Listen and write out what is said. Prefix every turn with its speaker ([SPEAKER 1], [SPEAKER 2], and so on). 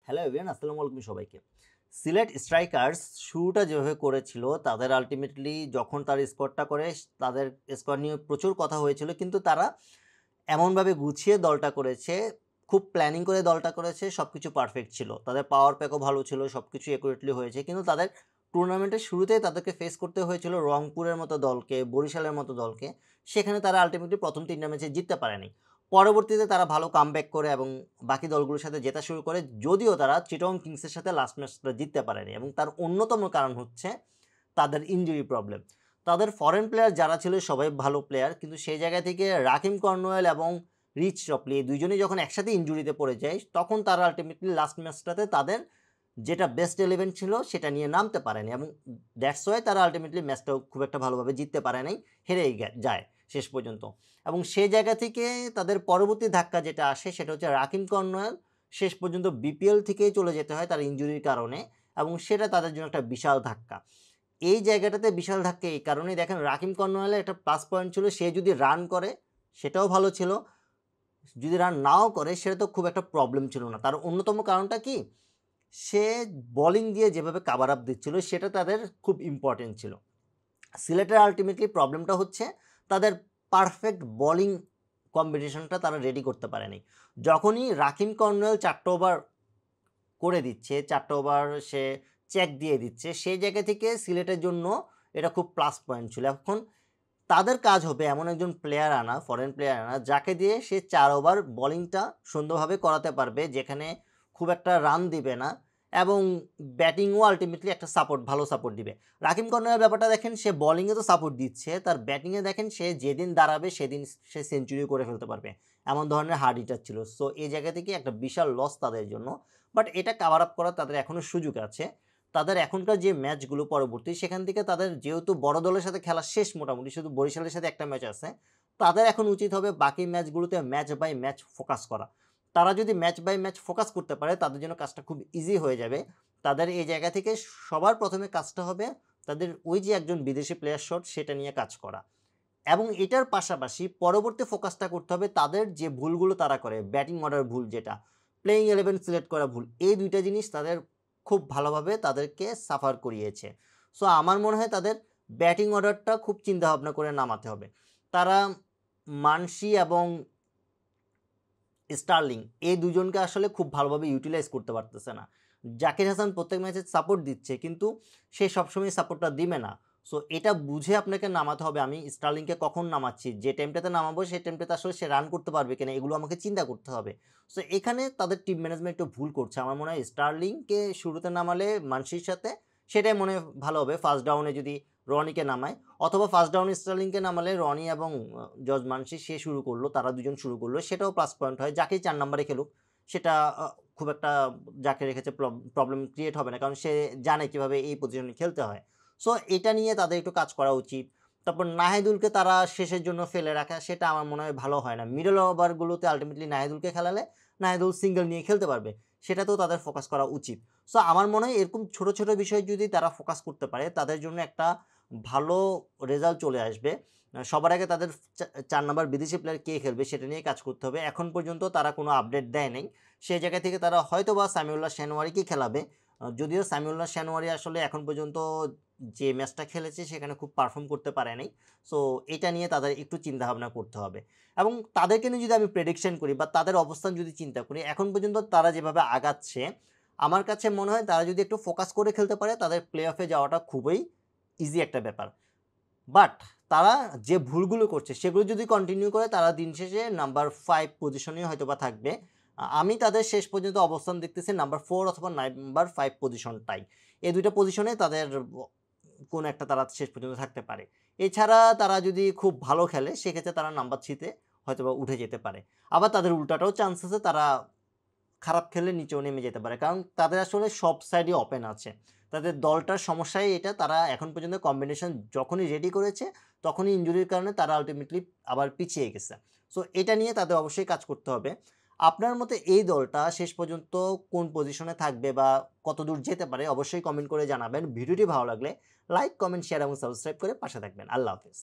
[SPEAKER 1] Hello everyone, আসসালামু আলাইকুম সবাইকে। সিলেট স্ট্রাইকার্স শুরুটা যেভাবে করেছিল, তাদের আল্টিমেটলি যখন তার স্কোয়াডটা করে, তাদের স্কোয়াড নিয়ে প্রচুর কথা হয়েছিল, কিন্তু তারা এমনভাবে গুছিয়ে দলটা করেছে, খুব প্ল্যানিং করে দলটা করেছে, সব কিছু পারফেক্ট ছিল, তাদের পাওয়ার প্যাকও ভালো ছিল, সব কিছু অ্যাকুরেটলি হয়েছে। কিন্তু তাদের টুর্নামেন্টের শুরুতেই তাদেরকে ফেস করতে হয়েছিল রংপুরের মতো দলকে, বরিশালের মতো দলকে। সেখানে তারা আলটিমেটলি প্রথম 3টা ম্যাচে জিততে পারেনি। পরবর্তীতে তারা ভালো কামব্যাক করে এবং বাকি দলগুলোর সাথে জেতা শুরু করে, যদিও তারা চিটগং কিংসের সাথে লাস্ট ম্যাচটা জিততে পারেনি। এবং তার অন্যতম কারণ হচ্ছে তাদের ইনজুরি প্রবলেম। তাদের ফরেন প্লেয়ার যারা ছিল সবাই ভালো প্লেয়ার, কিন্তু সেই জায়গা থেকে রাকিম কর্নওয়েল এবং রিচ চপলি এই দুইজনেই যখন একসাথে ইনজুরিতে পড়ে যায়, তখন তারা আলটিমেটলি লাস্ট ম্যাচটাতে তাদের যেটা বেস্ট 11 ছিল সেটা নিয়ে নামতে পারেনি, এবং দ্যাটস ওয়াই তারা আলটিমেটলি ম্যাচটাও খুব একটা ভালোভাবে জিততে পারে নাই, হেরেই যায় শেষ পর্যন্ত। এবং সেই জায়গা থেকে তাদের পরবর্তী ধাক্কা যেটা আসে সেটা হচ্ছে রাকিম কর্নওয়েল শেষ পর্যন্ত বিপিএল থেকেই চলে যেতে হয় তার ইনজুরির কারণে, এবং সেটা তাদের জন্য একটা বিশাল ধাক্কা। এই জায়গাটাতে বিশাল ধাক্কা এই কারণেই, দেখেন রাকিম কর্নওয়ালের একটা প্লাস পয়েন্ট ছিল, সে যদি রান করে সেটাও ভালো ছিল, যদি রান নাও করে সেটা তো খুব একটা প্রবলেম ছিল না। তার অন্যতম কারণটা কি, সে বোলিং দিয়ে যেভাবে কাভার আপ দিচ্ছিল সেটা তাদের খুব ইম্পর্টেন্ট ছিল। সিলেটের আলটিমেটলি প্রবলেমটা হচ্ছে তাদের পারফেক্ট বোলিং কম্বিনেশনটা তারা রেডি করতে পারেনি। যখনই রাকিম কর্নওয়েল 4টা ওভার করে দিচ্ছে, 4টা ওভার সে চেক দিয়ে দিচ্ছে, সেই জায়গা থেকে সিলেটের জন্য এটা খুব প্লাস পয়েন্ট ছিল। এখন তাদের কাজ হবে এমন একজন প্লেয়ার আনা, ফরেন প্লেয়ার আনা, যাকে দিয়ে সে 4 ওভার বোলিংটা সুন্দরভাবে করাতে পারবে, যেখানে খুব একটা রান দিবে না এবং ব্যাটিংও আলটিমেটলি একটা সাপোর্ট, ভালো সাপোর্ট দিবে। রাকিম কর্নওয়ালের ব্যাপারটা দেখেন, সে বোলিংয়ে তো সাপোর্ট দিচ্ছে, তার ব্যাটিংয়ে দেখেন সে যেদিন দাঁড়াবে সেদিন সে সেঞ্চুরি করে ফেলতে পারবে, এমন ধরনের হার্ড হিটার ছিল। সো এই জায়গা থেকে একটা বিশাল লস তাদের জন্য, বাট এটা কাভার আপ করার তাদের এখনও সুযোগ আছে। তাদের এখনকার যে ম্যাচগুলো পরবর্তী, সেখান থেকে তাদের যেহেতু বড় দলের সাথে খেলা শেষ, মোটামুটি শুধু বরিশালের সাথে একটা ম্যাচ আছে, তাদের এখন উচিত হবে বাকি ম্যাচগুলোতে ম্যাচ বাই ম্যাচ ফোকাস করা। তারা যদি ম্যাচ বাই ম্যাচ ফোকাস করতে পারে, তাদের জন্য কাজটা খুব ইজি হয়ে যাবে। তাদের এই জায়গা থেকে সবার প্রথমে কাজটা হবে তাদের ওই যে একজন বিদেশি প্লেয়ার শট সেটা নিয়ে কাজ করা, এবং এটার পাশাপাশি পরবর্তী ফোকাসটা করতে হবে তাদের যে ভুলগুলো তারা করে, ব্যাটিং অর্ডার ভুল, যেটা প্লেইং 11 সিলেক্ট করা ভুল, এই দুইটা জিনিস তাদের খুব ভালোভাবে তাদেরকে সাফার করিয়েছে। সো আমার মনে হয় তাদের ব্যাটিং অর্ডারটা খুব চিন্তাভাবনা করে নামাতে হবে। তারা মানসি এবং স্টার্লিং এই দুজনকে আসলে খুব ভালোভাবে ইউটিলাইজ করতে পারতেছে না। জাকির হাসান প্রত্যেক ম্যাচে সাপোর্ট দিচ্ছে, কিন্তু সে সবসময় সাপোর্টটা দিবে না। সো এটা বুঝে আপনাকে নামাতে হবে, আমি স্টার্লিংকে কখন নামাচ্ছি, যে টাইমটাতে নামাবো সেই টাইমটাতে আসলে সে রান করতে পারবে কিনা, এগুলো আমাকে চিন্তা করতে হবে। সো এখানে তাদের টিম ম্যানেজমেন্ট একটু ভুল করছে। আমার মনে হয় স্টার্লিংকে শুরুতে নামালে মানসির সাথে সেটাই মনে হয় ভালো হবে। ফার্স্ট ডাউনে যদি রনিকে নামায়, অথবা ফার্স্ট ডাউনে স্টার্লিংকে নামালে রনি এবং জজ মানসি সে শুরু করলো, তারা দুজন শুরু করলো, সেটাও প্লাস পয়েন্ট হয়। যাকেই 4 নম্বরে খেলুক সেটা খুব একটা যাকে রেখেছে প্রবলেম ক্রিয়েট হবে না, কারণ সে জানে কীভাবে এই পজিশনে খেলতে হয়। সো এটা নিয়ে তাদের একটু কাজ করা উচিত। তারপর নাহিদুলকে তারা শেষের জন্য ফেলে রাখা, সেটা আমার মনে হয় ভালো হয় না। মিডল ওভারগুলোতে আলটিমেটলি নাহিদুলকে খেলালে নাহিদুল সিঙ্গেল নিয়ে খেলতে পারবে, সেটাতেও তাদের ফোকাস করা উচিত। সো আমার মনে হয় এরকম ছোট ছোট বিষয় যদি তারা ফোকাস করতে পারে, তাদের জন্য একটা ভালো রেজাল্ট চলে আসবে। সবার আগে তাদের 4 নাম্বার বিদেশি প্লেয়ার কে খেলবে সেটা নিয়ে কাজ করতে হবে। এখন পর্যন্ত তারা কোনো আপডেট দেয় নাই, সেই জায়গা থেকে তারা হয়তো বা সামিউল্লাহ শেনওয়ারিকেই খেলাবে। যদিও সামিউল্লাহ শেনওয়ারি আসলে এখন পর্যন্ত যে ম্যাচটা খেলেছে সেখানে খুব পারফর্ম করতে পারে নাই। সো এটা নিয়ে তাদের একটু চিন্তাভাবনা করতে হবে। এবং তাদেরকে নিয়ে যদি আমি প্রেডিকশন করি বা তাদের অবস্থান যদি চিন্তা করি, এখন পর্যন্ত তারা যেভাবে আগাচ্ছে, আমার কাছে মনে হয় তারা যদি একটু ফোকাস করে খেলতে পারে, তাদের প্লে অফে যাওয়াটা খুবই ইজি একটা ব্যাপার। বাট তারা যে ভুলগুলো করছে সেগুলো যদি কন্টিনিউ করে, তারা দিন শেষে নাম্বার 5 পজিশনেই হয়তো বা থাকবে। আমি তাদের শেষ পর্যন্ত অবস্থান দেখতেছি নাম্বার 4 অথবা নাম্বার 5 পজিশনটাই। এই দুইটা পজিশনে তাদের কোন একটা তারা শেষ পর্যন্ত থাকতে পারে। এছাড়া তারা যদি খুব ভালো খেলে সেক্ষেত্রে তারা নাম্বার 3-তে হয়তো বা উঠে যেতে পারে। আবার তাদের উল্টাটাও চান্স আছে, তারা খারাপ খেললে নিচেও নেমে যেতে পারে, কারণ তাদের আসলে সব সাইডই ওপেন আছে। তাদের দলটার সমস্যাই এটা, তারা এখন পর্যন্ত কম্বিনেশন যখনই রেডি করেছে তখনই ইনজুরির কারণে তারা আলটিমেটলি আবার পিছিয়ে গেছে। সো এটা নিয়ে তাদের অবশ্যই কাজ করতে হবে। আপনার মতে এই দলটা শেষ পর্যন্ত কোন পজিশনে থাকবে বা কতদূর যেতে পারে, অবশ্যই কমেন্ট করে জানাবেন। ভিডিওটি ভালো লাগলে লাইক, কমেন্ট, শেয়ার এবং সাবস্ক্রাইব করে পাশে থাকবেন। আল্লাহ হাফেজ।